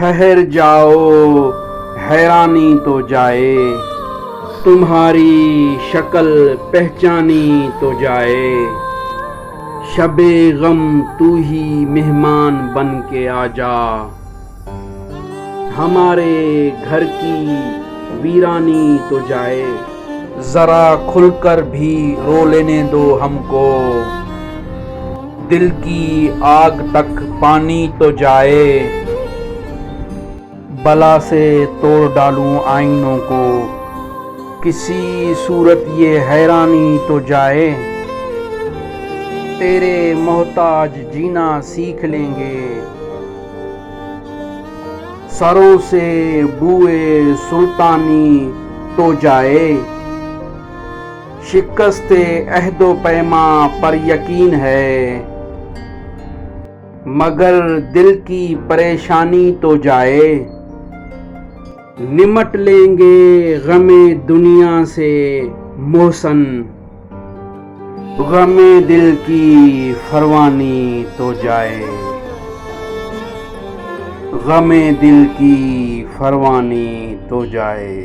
ठहर जाओ हैरानी तो जाए, तुम्हारी शक्ल पहचानी तो जाए। शबे गम तू ही मेहमान बन के आ जा, हमारे घर की वीरानी तो जाए। जरा खुलकर भी रो लेने दो हमको, दिल की आग तक पानी तो जाए। बला से तोड़ डालूं आईनों को, किसी सूरत ये हैरानी तो जाए। तेरे मोहताज जीना सीख लेंगे, सरों से बूए सुल्तानी तो जाए। शिकस्ते अहदो पैमा पर यकीन है, मगर दिल की परेशानी तो जाए। निमट लेंगे गमे दुनिया से मोहसन, गमे दिल की फरवानी तो जाए। गमे दिल की फरवानी तो जाए।